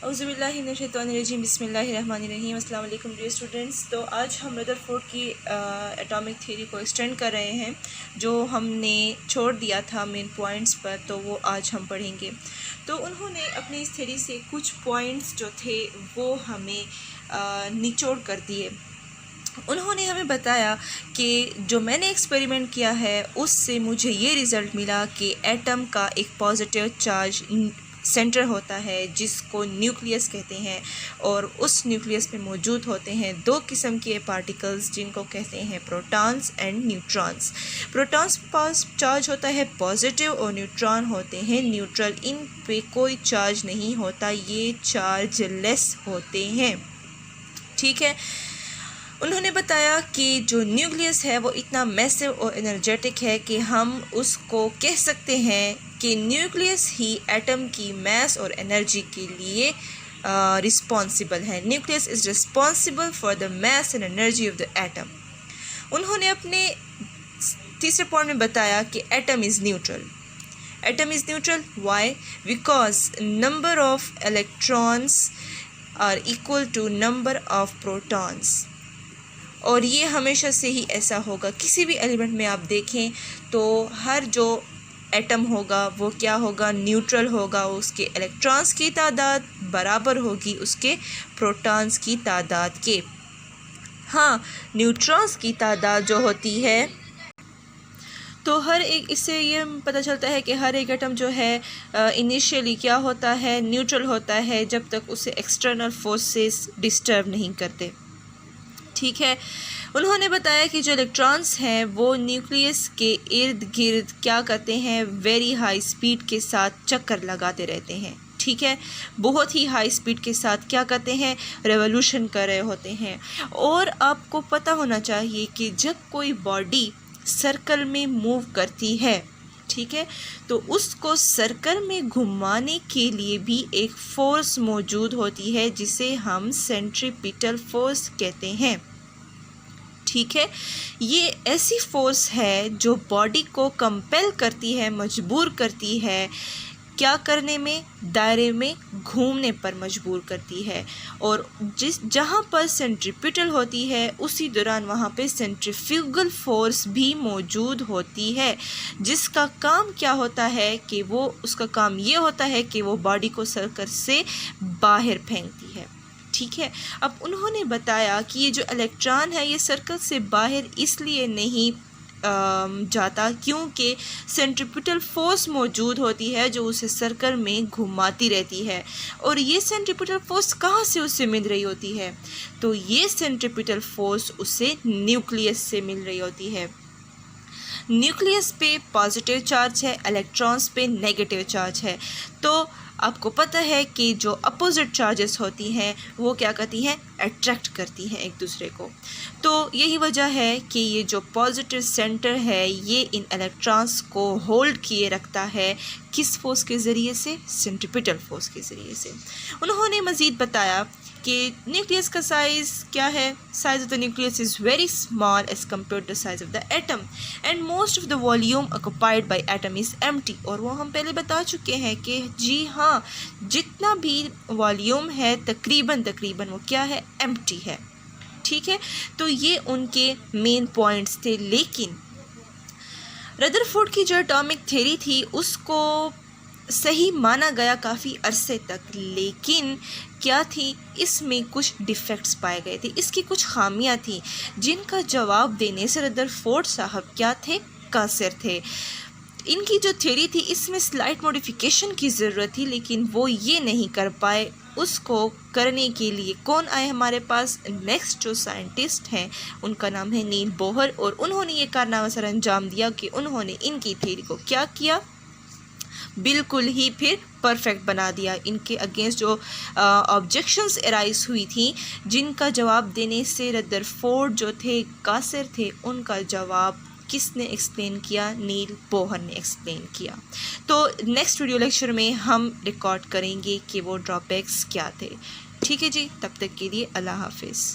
औज़ुबिल्लाहिमिनश्शैतानिर्रजीम बिस्मिल्लाहिर्रहमानिर्रहीम। अस्सलाम वालेकुम डियर स्टूडेंट्स। तो आज हम रदरफोर्ड की एटॉमिक थ्योरी को एक्सटेंड कर रहे हैं, जो हमने छोड़ दिया था मेन पॉइंट्स पर, तो वो आज हम पढ़ेंगे। तो उन्होंने अपनी इस थ्योरी से कुछ पॉइंट्स जो थे वो हमें निचोड़ कर दिए। उन्होंने हमें बताया कि जो मैंने एक्सपेरिमेंट किया है उससे मुझे ये रिज़ल्ट मिला कि एटम का एक पॉजिटिव चार्ज सेंटर होता है जिसको न्यूक्लियस कहते हैं, और उस न्यूक्लियस में मौजूद होते हैं दो किस्म के पार्टिकल्स जिनको कहते हैं protons and neutrons. Protons pass charge होता है पॉजिटिव और न्यूट्रॉन होते हैं न्यूट्रल। इन पे कोई चार्ज नहीं होता, ये चार्ज लेस होते हैं। ठीक है। उन्होंने बताया कि जो न्यूक्लियस है वो इतना मैसिव और एनर्जेटिक है कि हम उसको कह सकते हैं कि न्यूक्लियस ही एटम की मास और एनर्जी के लिए रिस्पॉन्सिबल है। Nucleus is responsible for the mass and energy of the atom. उन्होंने अपने तीसरे पॉइंट में बताया कि atom is neutral. Atom is neutral why? Because number of electrons are equal to number of protons, और ये हमेशा से ही ऐसा होगा। किसी भी एलिमेंट में आप देखें तो हर जो एटम होगा वो क्या होगा? न्यूट्रल होगा। उसके इलेक्ट्रॉन्स की तादाद बराबर होगी उसके प्रोटॉन्स की तादाद के। हाँ, न्यूट्रॉन्स की तादाद जो होती है, तो हर एक, इससे ये पता चलता है कि हर एक एटम जो है इनिशियली क्या होता है? न्यूट्रल होता है, जब तक उसे एक्सटर्नल फोर्सेस डिस्टर्ब नहीं करते। ठीक है। उन्होंने बताया कि जो इलेक्ट्रॉन्स हैं वो न्यूक्लियस के इर्द गिर्द क्या करते हैं? वेरी हाई स्पीड के साथ चक्कर लगाते रहते हैं। ठीक है। बहुत ही हाई स्पीड के साथ क्या करते हैं? रेवोल्यूशन कर रहे होते हैं। और आपको पता होना चाहिए कि जब कोई बॉडी सर्कल में मूव करती है, ठीक है, तो उसको सर्कल में घुमाने के लिए भी एक फोर्स मौजूद होती है जिसे हम सेंट्रीपिटल फोर्स कहते हैं। ठीक है। ये ऐसी फोर्स है जो बॉडी को कंपेल करती है, मजबूर करती है क्या करने में? दायरे में घूमने पर मजबूर करती है। और जहाँ पर सेंट्रीपिटल होती है उसी दौरान वहाँ पे सेंट्रीफ्यूगल फोर्स भी मौजूद होती है, जिसका काम क्या होता है कि उसका काम ये होता है कि वो बॉडी को सर्कल से बाहर फेंकती है। ठीक है। अब उन्होंने बताया कि ये जो इलेक्ट्रॉन है ये सर्कल से बाहर इसलिए नहीं जाता क्योंकि सेंट्रीपिटल फोर्स मौजूद होती है जो उसे सर्कल में घुमाती रहती है। और ये सेंट्रीपिटल फोर्स कहाँ से उसे मिल रही होती है? तो ये सेंट्रीपिटल फोर्स उसे न्यूक्लियस से मिल रही होती है। न्यूक्लियस पे पॉजिटिव चार्ज है, इलेक्ट्रॉन्स पे नेगेटिव चार्ज है। तो आपको पता है कि जो अपोजिट चार्जेस होती हैं वो क्या करती हैं? अट्रैक्ट करती हैं एक दूसरे को। तो यही वजह है कि ये जो पॉजिटिव सेंटर है ये इन इलेक्ट्रॉन्स को होल्ड किए रखता है। किस फोर्स के ज़रिए से? सेंट्रीपिटल फोर्स के ज़रिए से। उन्होंने मज़ीद बताया कि न्यूक्लियस का साइज़ क्या है? Size of the nucleus is very small as compare to the size of the atom and most of the volume occupied by atom is empty. और वो हम पहले बता चुके हैं कि जी हाँ, जितना भी वॉल्यूम है तकरीबन वो क्या है? एम्प्टी है। ठीक है। तो ये उनके मेन पॉइंट्स थे। लेकिन रदरफोर्ड की जो एटॉमिक थ्योरी थी उसको सही माना गया काफ़ी अरसे तक, लेकिन क्या थी? इसमें कुछ डिफेक्ट्स पाए गए थे, इसकी कुछ खामियां थी जिनका जवाब देने से रदरफोर्ड साहब क्या थे? कासिर थे। इनकी जो थ्योरी थी इसमें स्लाइट मॉडिफिकेशन की ज़रूरत थी, लेकिन वो ये नहीं कर पाए। उसको करने के लिए कौन आए हमारे पास? नेक्स्ट जो साइंटिस्ट हैं उनका नाम है नील बोहर, और उन्होंने ये कारनामा सर अंजाम दिया कि उन्होंने इनकी थ्योरी को क्या किया? बिल्कुल ही फिर परफेक्ट बना दिया। इनके अगेंस्ट जो ऑब्जेक्शंस अराइज हुई थी जिनका जवाब देने से रदरफोर्ड जो थे कासिर थे, उनका जवाब किसने एक्सप्लेन किया? नील बोहर ने एक्सप्लेन किया। तो नेक्स्ट वीडियो लेक्चर में हम रिकॉर्ड करेंगे कि वो ड्रॉबैक्स क्या थे। ठीक है जी, तब तक के लिए अल्लाह हाफिज़।